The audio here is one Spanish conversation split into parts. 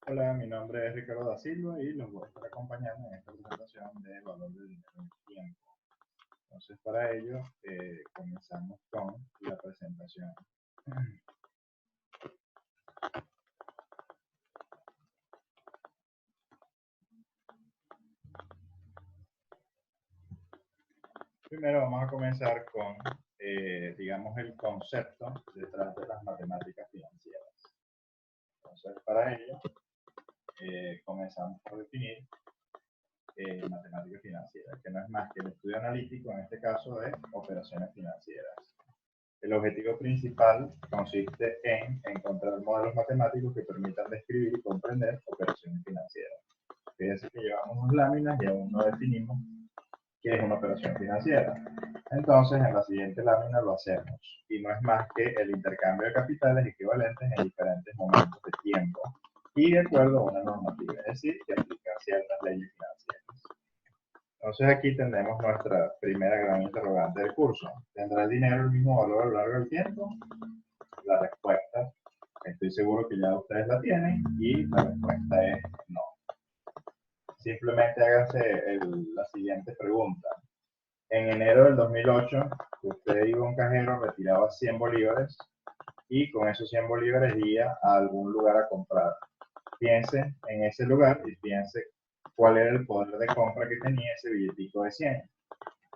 Hola, mi nombre es Ricardo da Silva y los voy a estar acompañando en esta presentación de valor del dinero en el tiempo. Entonces, para ello, comenzamos con la presentación. Primero vamos a comenzar con, digamos, el concepto detrás de las matemáticas financieras. Entonces, para ello, comenzamos por definir matemática financiera, que no es más que el estudio analítico, en este caso, de operaciones financieras. El objetivo principal consiste en encontrar modelos matemáticos que permitan describir y comprender operaciones financieras. Fíjense que llevamos dos láminas y aún no definimos qué es una operación financiera. Entonces, en la siguiente lámina lo hacemos. Y no es más que el intercambio de capitales equivalentes en diferentes momentos de tiempo y de acuerdo a una normativa, es decir, que aplica ciertas leyes financieras. Entonces aquí tenemos nuestra primera gran interrogante del curso. ¿Tendrá el dinero el mismo valor a lo largo del tiempo? La respuesta, estoy seguro que ya ustedes la tienen, y la respuesta es no. Simplemente háganse la siguiente pregunta. En enero del 2008, usted iba a un cajero, retiraba 100 bolívares y con esos 100 bolívares iba a algún lugar a comprar. Piense en ese lugar y piense cuál era el poder de compra que tenía ese billetico de 100.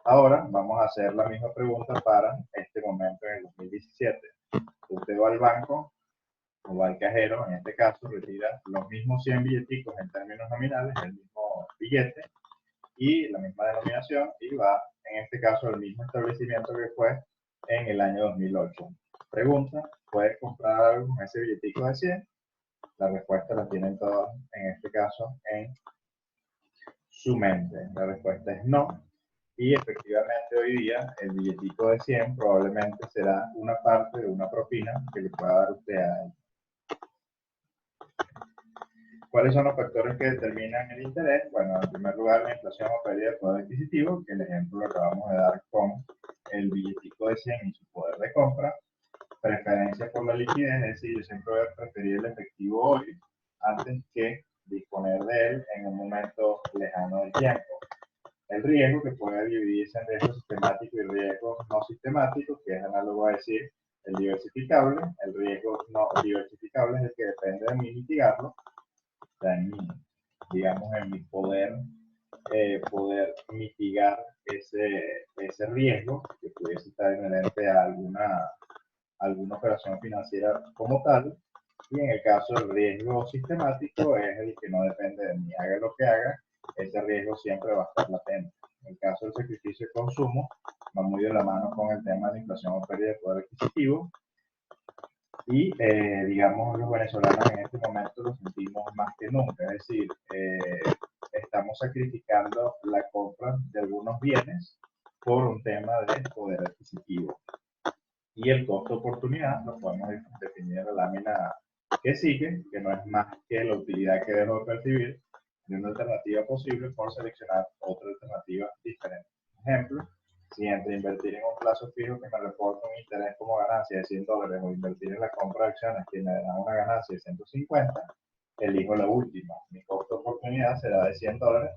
Ahora vamos a hacer la misma pregunta para este momento en el 2017. Usted va al banco o va al cajero, en este caso, retira los mismos 100 billeticos en términos nominales, el mismo billete y la misma denominación, y va, en este caso, al mismo establecimiento que fue en el año 2008. Pregunta, ¿puede comprar algo con ese billetico de 100? La respuesta la tienen todas, en este caso, en su mente. La respuesta es no. Y efectivamente hoy día el billetico de 100 probablemente será una parte de una propina que le pueda dar usted a él. ¿Cuáles son los factores que determinan el interés? Bueno, en primer lugar, la inflación o pérdida de poder adquisitivo, que el ejemplo lo acabamos de dar con el billetico de 100 y su poder de compra. Preferencia por la liquidez, es decir, yo siempre voy a preferir el efectivo hoy antes que disponer de él en un momento lejano del tiempo. El riesgo, que puede dividirse en riesgo sistemático y riesgo no sistemático, que es análogo a decir el diversificable. El riesgo no diversificable es el que depende de mí mitigarlo, está en mi, digamos, en mi poder mitigar ese riesgo que pudiese estar inherente a alguna operación financiera como tal. Y en el caso del riesgo sistemático es el que no depende de mí. Haga lo que haga, ese riesgo siempre va a estar latente. En el caso del sacrificio de consumo, va muy de la mano con el tema de la inflación o pérdida de poder adquisitivo. Y digamos, los venezolanos en este momento lo sentimos más que nunca. Es decir, estamos sacrificando la compra de algunos bienes por un tema de poder adquisitivo. Y el costo de oportunidad lo podemos definir en la lámina que sigue, que no es más que la utilidad que dejo de percibir de una alternativa posible por seleccionar otra alternativa diferente. Por ejemplo, si entre invertir en un plazo fijo que me reporta un interés como ganancia de $100 o invertir en la compra de acciones que me dan una ganancia de 150, elijo la última. Mi costo de oportunidad será de $100,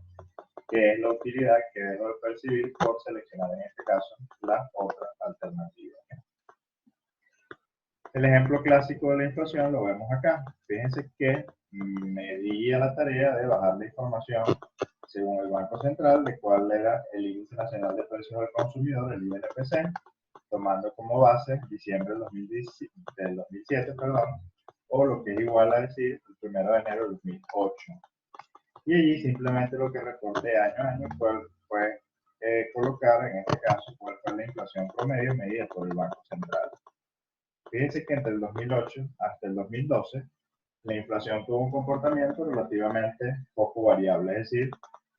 que es la utilidad que dejo de percibir por seleccionar en este caso la otra alternativa. El ejemplo clásico de la inflación lo vemos acá. Fíjense que me di a la tarea de bajar la información según el Banco Central de cuál era el índice nacional de precios del consumidor, el INPC, tomando como base diciembre del 2007, o lo que es igual a decir el 1 de enero del 2008. Y allí simplemente lo que reporté año a año fue colocar en este caso cuál fue la inflación promedio medida por el Banco Central. Fíjense que entre el 2008 hasta el 2012 la inflación tuvo un comportamiento relativamente poco variable, es decir,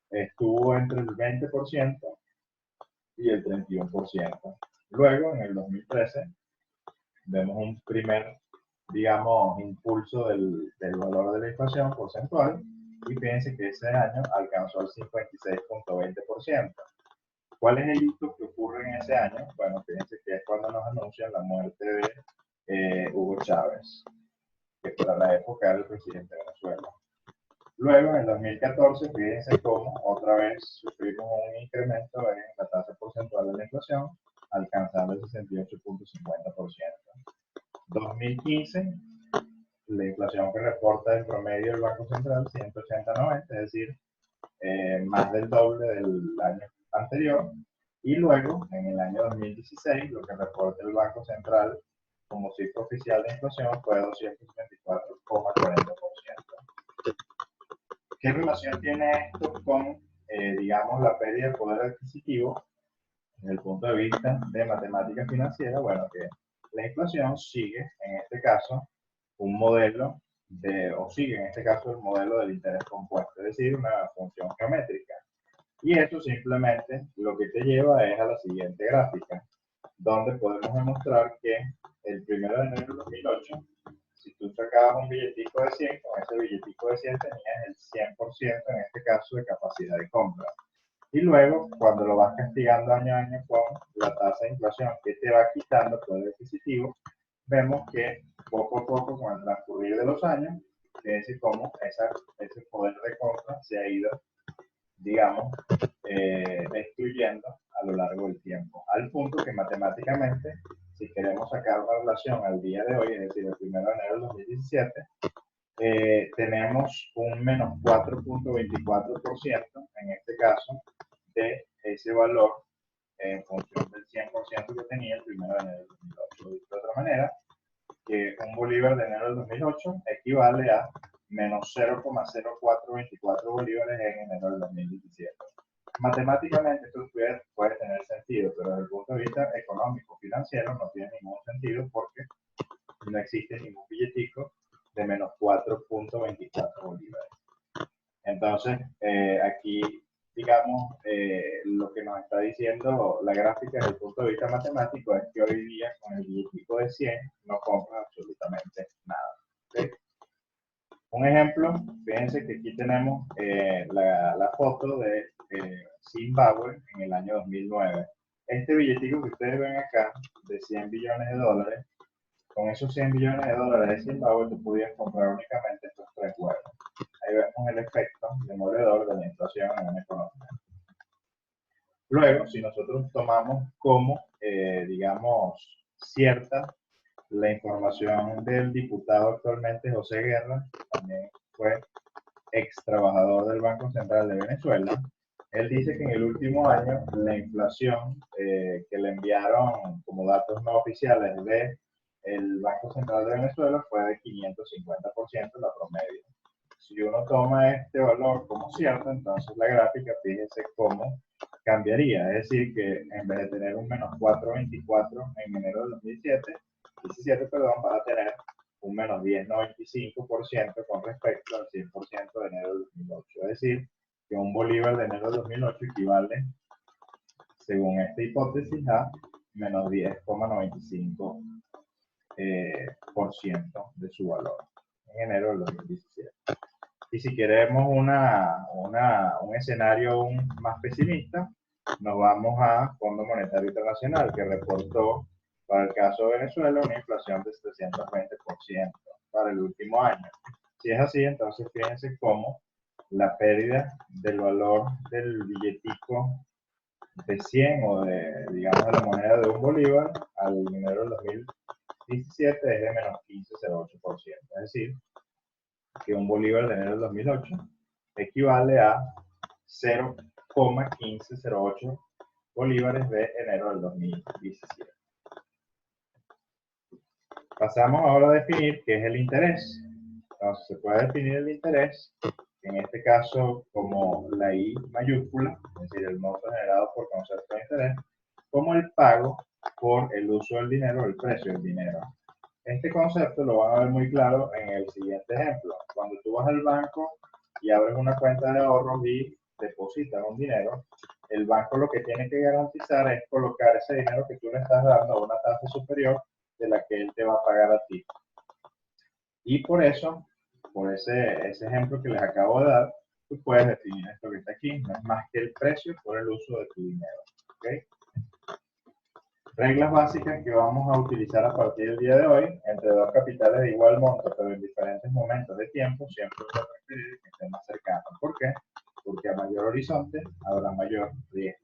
estuvo entre el 20% y el 31%. Luego, en el 2013, vemos un primer, digamos, impulso del valor de la inflación porcentual, y fíjense que ese año alcanzó el 56.20%. ¿Cuál es el hito que ocurre en ese año? Bueno, fíjense que es cuando nos anuncian la muerte de Hugo Chávez, que para la época era el presidente de Venezuela. Luego, en el 2014, fíjense cómo otra vez sufrimos un incremento en la tasa porcentual de la inflación, alcanzando el 68.50%. 2015, la inflación que reporta en promedio el Banco Central, 180-90, es decir, más del doble del año anterior. Y luego, en el año 2016, lo que reporta el Banco Central como cifra oficial de inflación fue 224,40%. ¿Qué relación tiene esto con, digamos, la pérdida de poder adquisitivo desde el punto de vista de matemática financiera? Bueno, que la inflación sigue, en este caso, un modelo o sigue en este caso el modelo del interés compuesto, es decir, una función geométrica. Y esto simplemente lo que te lleva es a la siguiente gráfica, donde podemos demostrar que el 1 de enero de 2008, si tú sacabas un billetico de 100, con ese billetico de 100 tenías el 100% en este caso de capacidad de compra. Y luego, cuando lo vas castigando año a año con la tasa de inflación que te va quitando poder adquisitivo, vemos que poco a poco, con el transcurrir de los años, fíjense cómo ese poder de compra se ha ido, digamos, destruyendo a lo largo del tiempo, al punto que matemáticamente, si queremos sacar una relación al día de hoy, es decir, el 1 de enero del 2017, tenemos un menos 4.24% en este caso de ese valor en función del 100% que tenía el 1 de enero del 2008. De otra manera, que un bolívar de enero del 2008 equivale a menos 0,0424 bolívares en enero del 2017. Matemáticamente esto puede tener sentido, pero desde el punto de vista económico, financiero, no tiene ningún sentido porque no existe ningún billetico de menos 4.24 bolívares. Entonces, aquí, digamos, lo que nos está diciendo la gráfica desde el punto de vista matemático es que hoy día con el billetico de 100 no compras absolutamente nada. ¿Okay? Un ejemplo, fíjense que aquí tenemos la foto de Zimbabue en el año 2009. Este billetico que ustedes ven acá, de 100 billones de dólares, con esos 100 billones de dólares de Zimbabue, tú podías comprar únicamente estos 3 huevos. Ahí vemos el efecto demoledor de la inflación en una economía. Luego, si nosotros tomamos como, digamos, cierta la información del diputado actualmente José Guerra, también fue ex trabajador del Banco Central de Venezuela, él dice que en el último año la inflación que le enviaron como datos no oficiales de el Banco Central de Venezuela fue de 550% la promedio. Si uno toma este valor como cierto, entonces la gráfica, fíjense cómo cambiaría. Es decir, que en vez de tener un menos 4.24 en enero del 2017, vas a tener un menos 10.95% con respecto al 100% de enero del 2008. Es decir, que un bolívar de enero del 2008 equivale, según esta hipótesis, a menos 10,95% de su valor en enero del 2017. Y si queremos un escenario aún más pesimista, nos vamos a Fondo Monetario Internacional, que reportó para el caso de Venezuela una inflación de 720% para el último año. Si es así, entonces fíjense cómo la pérdida del valor del billetico de 100 o de, digamos, de la moneda de un bolívar al enero del 2017 es de menos 15,08%. Es decir, que un bolívar de enero del 2008 equivale a 0,1508 bolívares de enero del 2017. Pasamos ahora a definir qué es el interés. Entonces, se puede definir el interés, en este caso como la I mayúscula, es decir, el monto generado por concepto de interés, como el pago por el uso del dinero o el precio del dinero. Este concepto lo van a ver muy claro en el siguiente ejemplo. Cuando tú vas al banco y abres una cuenta de ahorros y depositas un dinero, el banco lo que tiene que garantizar es colocar ese dinero que tú le estás dando a una tasa superior de la que él te va a pagar a ti. Y por eso, por ese ejemplo que les acabo de dar, tú puedes definir esto que está aquí, no es más que el precio por el uso de tu dinero. ¿Okay? Reglas básicas que vamos a utilizar a partir del día de hoy, entre dos capitales de igual monto, pero en diferentes momentos de tiempo, siempre voy a preferir que estén más cercanos. ¿Por qué? Porque a mayor horizonte habrá mayor riesgo.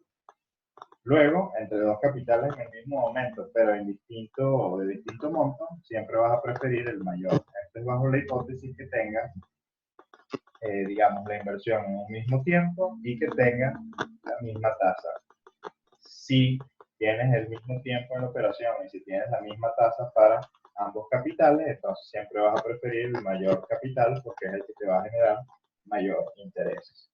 Luego, entre dos capitales en el mismo momento, pero de distinto monto, siempre vas a preferir el mayor. Esto es bajo la hipótesis que tengas, digamos, la inversión en un mismo tiempo y que tenga la misma tasa. Si tienes el mismo tiempo en la operación y si tienes la misma tasa para ambos capitales, entonces siempre vas a preferir el mayor capital porque es el que te va a generar mayor interés.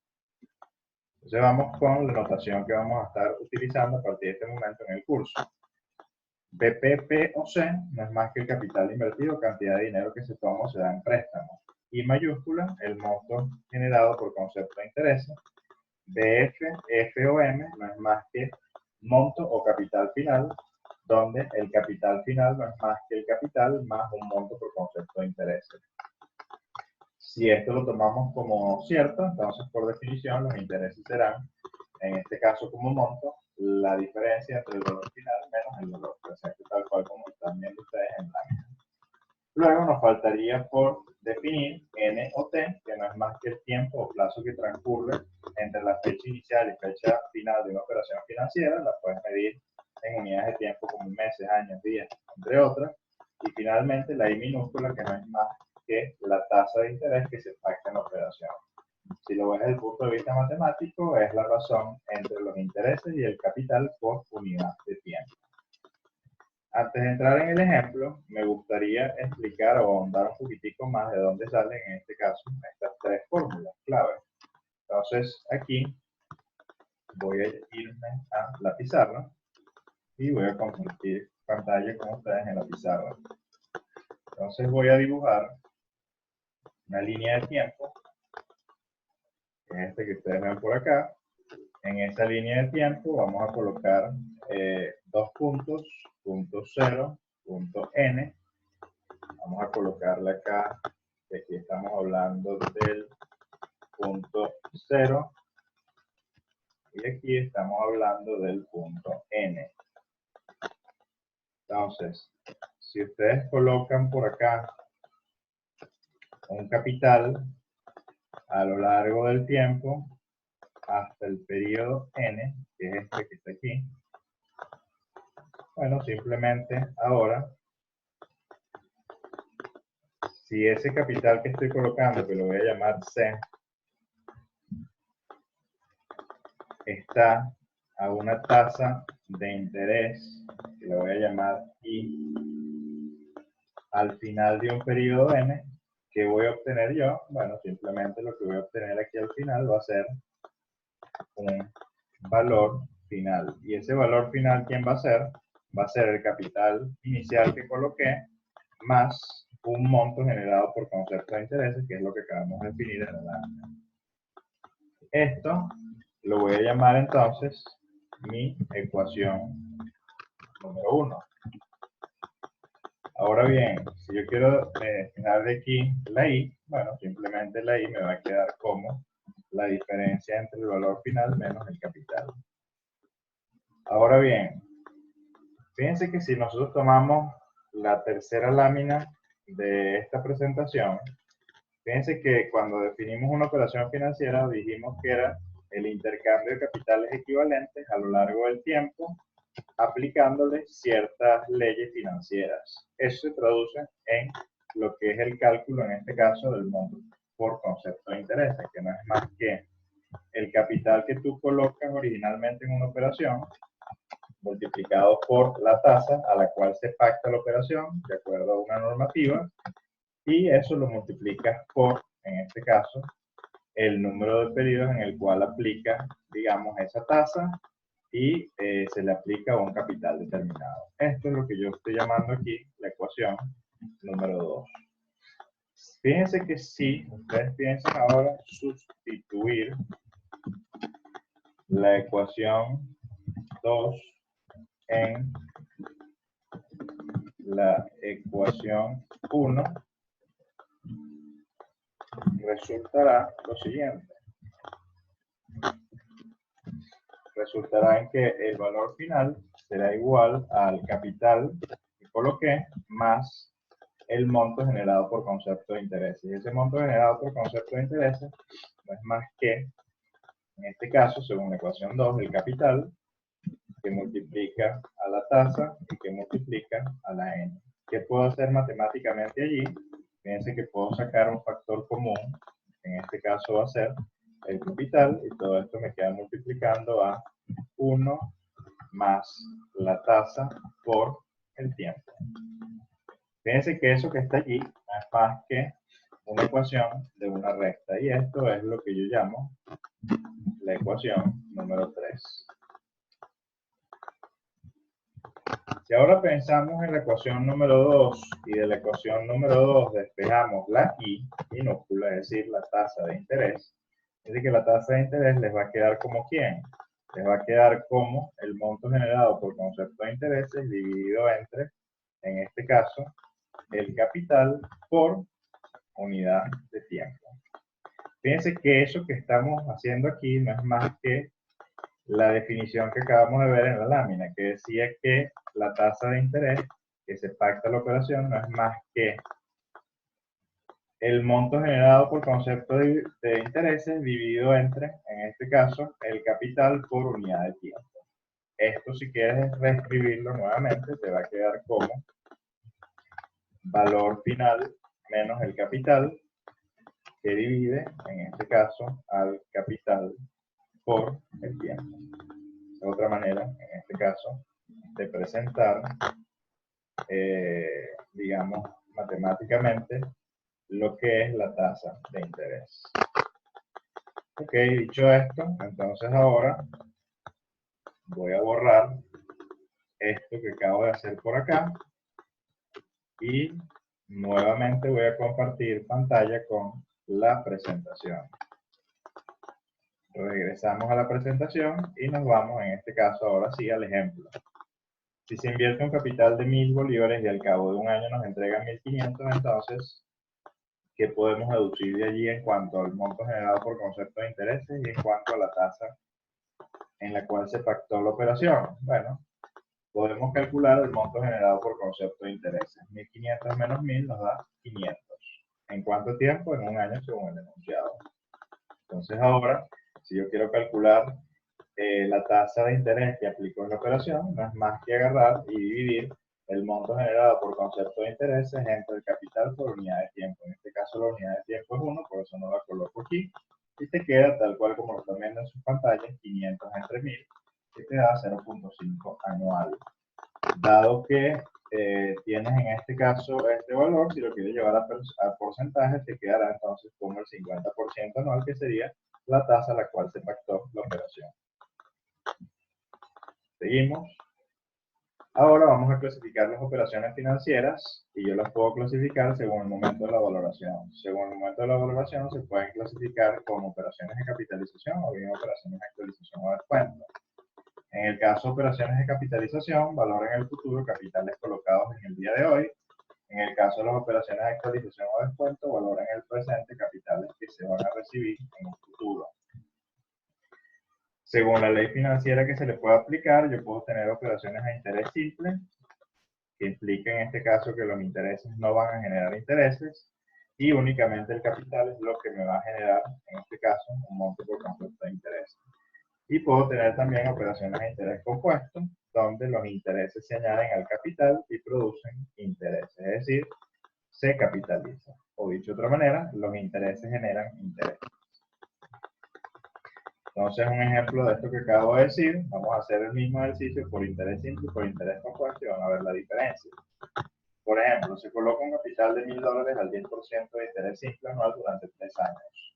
Entonces vamos con la notación que vamos a estar utilizando a partir de este momento en el curso. BP, o C no es más que el capital invertido, cantidad de dinero que se toma o se da en préstamo. I mayúscula, el monto generado por concepto de intereses. BF, F o M no es más que monto o capital final, donde el capital final no es más que el capital más un monto por concepto de intereses. Si esto lo tomamos como cierto, entonces por definición los intereses serán, en este caso como monto, la diferencia entre el valor final menos el valor presente, tal cual como están viendo ustedes en lámina. Luego nos faltaría por definir N o T, que no es más que el tiempo o plazo que transcurre entre la fecha inicial y fecha final de una operación financiera. La puedes medir en unidades de tiempo como meses, años, días, entre otras. Y finalmente la I minúscula, que no es más que la tasa de interés que se pacta en la operación. Si lo ves desde el punto de vista matemático, es la razón entre los intereses y el capital por unidad de tiempo. Antes de entrar en el ejemplo, me gustaría explicar o ahondar un poquitico más de dónde salen, en este caso, estas tres fórmulas clave. Entonces, aquí voy a irme a la pizarra y voy a compartir pantalla con ustedes en la pizarra. Entonces voy a dibujar una línea de tiempo, que es este que ustedes ven por acá. En esa línea de tiempo vamos a colocar dos puntos, punto 0, punto N. Vamos a colocarle acá, que aquí estamos hablando del punto 0 y aquí estamos hablando del punto N. Entonces, si ustedes colocan por acá un capital a lo largo del tiempo hasta el periodo N, que es este que está aquí, bueno, simplemente ahora, si ese capital que estoy colocando, que lo voy a llamar C, está a una tasa de interés, que lo voy a llamar I, al final de un periodo N, ¿qué voy a obtener yo? Bueno, simplemente lo que voy a obtener aquí al final va a ser un valor final. ¿Y ese valor final quién va a ser? Va a ser el capital inicial que coloqué más un monto generado por concepto de intereses, que es lo que acabamos de definir en la lámina. Esto lo voy a llamar entonces mi ecuación número 1. Ahora bien, si yo quiero dejar de aquí la I, bueno, simplemente la I me va a quedar como la diferencia entre el valor final menos el capital. Ahora bien, fíjense que si nosotros tomamos la tercera lámina de esta presentación, fíjense que cuando definimos una operación financiera dijimos que era el intercambio de capitales equivalentes a lo largo del tiempo, aplicándole ciertas leyes financieras. Eso se traduce en lo que es el cálculo, en este caso, del monto por concepto de intereses, que no es más que el capital que tú colocas originalmente en una operación, multiplicado por la tasa a la cual se pacta la operación, de acuerdo a una normativa, y eso lo multiplicas por, en este caso, el número de periodos en el cual aplica, digamos, esa tasa y se le aplica a un capital determinado. Esto es lo que yo estoy llamando aquí la ecuación número 2. Fíjense que si ustedes piensan ahora sustituir la ecuación 2 en la ecuación 1, resultará lo siguiente. Resultará en que el valor final será igual al capital que coloqué más el monto generado por concepto de intereses. Y ese monto generado por concepto de intereses no es más que, en este caso, según la ecuación 2, el capital que multiplica a la tasa y que multiplica a la n. ¿Qué puedo hacer matemáticamente allí? Fíjense que puedo sacar un factor común, en este caso va a ser el capital, y todo esto me queda multiplicando a 1 más la tasa por el tiempo. Fíjense que eso que está allí no es más que una ecuación de una recta, y esto es lo que yo llamo la ecuación número 3. Si ahora pensamos en la ecuación número 2 y de la ecuación número 2 despejamos la I minúscula, es decir, la tasa de interés, es decir, que la tasa de interés les va a quedar como ¿quién? Les va a quedar como el monto generado por concepto de intereses dividido entre, en este caso, el capital por unidad de tiempo. Fíjense que eso que estamos haciendo aquí no es más que la definición que acabamos de ver en la lámina, que decía que la tasa de interés que se pacta la operación no es más que el monto generado por concepto de intereses dividido entre, en este caso, el capital por unidad de tiempo. Esto, si quieres reescribirlo nuevamente, te va a quedar como valor final menos el capital que divide, en este caso, al capital por el tiempo. De otra manera, en este caso, de presentar, digamos, matemáticamente lo que es la tasa de interés. Ok, dicho esto, entonces ahora voy a borrar esto que acabo de hacer por acá y nuevamente voy a compartir pantalla con la presentación. Regresamos a la presentación y nos vamos, en este caso, ahora sí al ejemplo. Si se invierte un capital de 1000 bolívares y al cabo de un año nos entregan 1500, entonces, ¿qué podemos deducir de allí en cuanto al monto generado por concepto de intereses y en cuanto a la tasa en la cual se pactó la operación? Bueno, podemos calcular el monto generado por concepto de intereses. 1500 menos 1000 nos da 500. ¿En cuánto tiempo? En un año según el enunciado. Entonces ahora, si yo quiero calcular la tasa de interés que aplico en la operación, no es más que agarrar y dividir el monto generado por concepto de intereses entre el capital por unidad de tiempo. En este caso la unidad de tiempo es 1, por eso no la coloco aquí. Y te queda tal cual como lo están viendo en sus pantallas, 500 entre 1000, que te da 0.5 anual. Dado que tienes en este caso este valor, si lo quieres llevar a porcentaje, te quedará entonces como el 50% anual, que sería la tasa a la cual se pactó la operación. Seguimos. Ahora vamos a clasificar las operaciones financieras y yo las puedo clasificar según el momento de la valoración. Según el momento de la valoración se pueden clasificar como operaciones de capitalización o bien operaciones de actualización o descuento. En el caso de operaciones de capitalización, valor en el futuro, capitales colocados en el día de hoy. En el caso de las operaciones de actualización o descuento, valor en el presente, capitales que se van a recibir en un futuro. Según la ley financiera que se le puede aplicar, yo puedo tener operaciones a interés simple, que implica en este caso que los intereses no van a generar intereses, y únicamente el capital es lo que me va a generar, en este caso, un monto por concepto de interés. Y puedo tener también operaciones a interés compuesto, donde los intereses se añaden al capital y producen intereses, es decir, se capitaliza. O dicho de otra manera, los intereses generan intereses. Entonces, un ejemplo de esto que acabo de decir, vamos a hacer el mismo ejercicio por interés simple y por interés compuesto y van a ver la diferencia. Por ejemplo, se coloca un capital de $1000 al 10% de interés simple anual durante 3 años.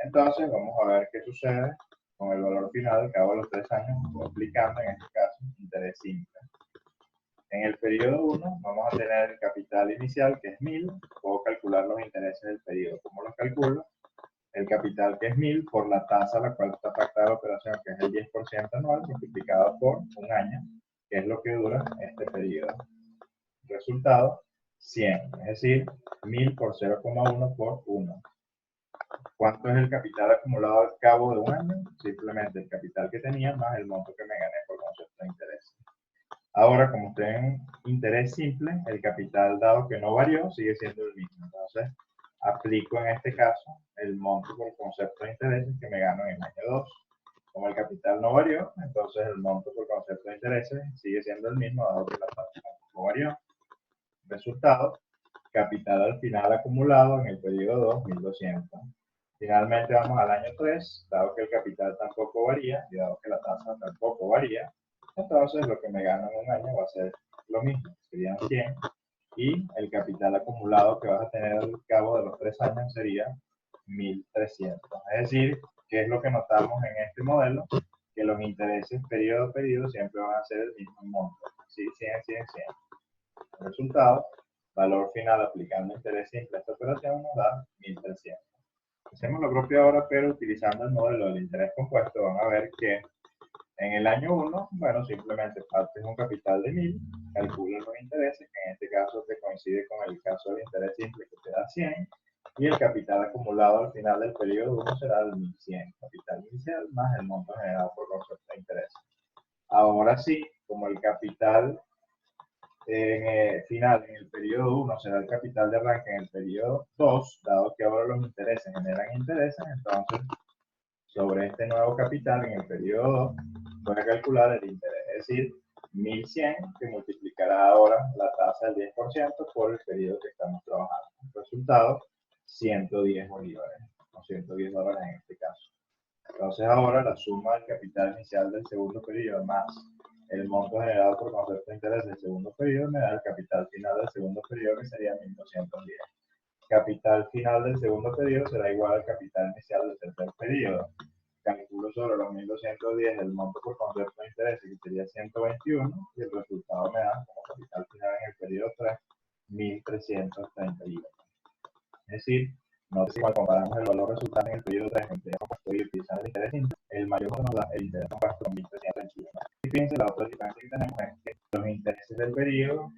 Entonces, vamos a ver qué sucede con el valor final al cabo de los 3 años, aplicando en este caso interés simple. En el periodo 1 vamos a tener el capital inicial, que es 1000. Puedo calcular los intereses del periodo. ¿Cómo los calculo? El capital, que es 1000, por la tasa a la cual está pactada la operación, que es el 10% anual, multiplicado por un año, que es lo que dura este periodo. Resultado, 100, es decir, 1000 por 0,1 por 1. ¿Cuánto es el capital acumulado al cabo de un año? Simplemente el capital que tenía más el monto que me gané por concepto de interés. Ahora, como tienen interés simple, el capital dado que no varió sigue siendo el mismo. Entonces, aplico en este caso el monto por concepto de intereses que me gano en el año 2. Como el capital no varió, entonces el monto por concepto de intereses sigue siendo el mismo, dado que la tasa no varió. Resultado, capital al final acumulado en el periodo 2, 1200. Finalmente vamos al año 3, dado que el capital tampoco varía y dado que la tasa tampoco varía, entonces lo que me gano en un año va a ser lo mismo, serían 100, y el capital acumulado que vas a tener al cabo de los 3 años sería 1300. Es decir, ¿qué es lo que notamos en este modelo? Que los intereses periodo a periodo siempre van a ser el mismo monto, así 100, 100, 100. El resultado, valor final aplicando interés simple a esta operación nos da 1300. Hacemos lo propio ahora, pero utilizando el modelo del interés compuesto, van a ver que en el año 1, bueno, simplemente partes un capital de 1000, calculas los intereses, que en este caso te coincide con el caso del interés simple que te da 100, y el capital acumulado al final del periodo 1 será el 1100, capital inicial más el monto generado por concepto de interés. Ahora sí, como el capital final en el periodo 1 será el capital de arranque en el periodo 2, dado que ahora los intereses generan intereses, entonces sobre este nuevo capital en el periodo 2 voy a calcular el interés, es decir, 1100 que multiplicará ahora la tasa del 10% por el periodo que estamos trabajando. El resultado, 110 bolívares, o 110 dólares en este caso. Entonces ahora la suma del capital inicial del segundo periodo más el monto generado por concepto de interés del segundo periodo me da el capital final del segundo periodo, que sería 1210. Capital final del segundo periodo será igual al capital inicial del tercer periodo. Calculo sobre los 1210 el monto por concepto de interés, que sería 121, y el resultado me da como capital final en el periodo 3, 1331. Es decir, no sé si cuando comparamos el valor resultante en el periodo 3 en el periodo compuesto y utilizando el interés simple, el mayor nos da el interés compuesto con 1331. Y fíjense, la otra diferencia que tenemos es que los intereses del periodo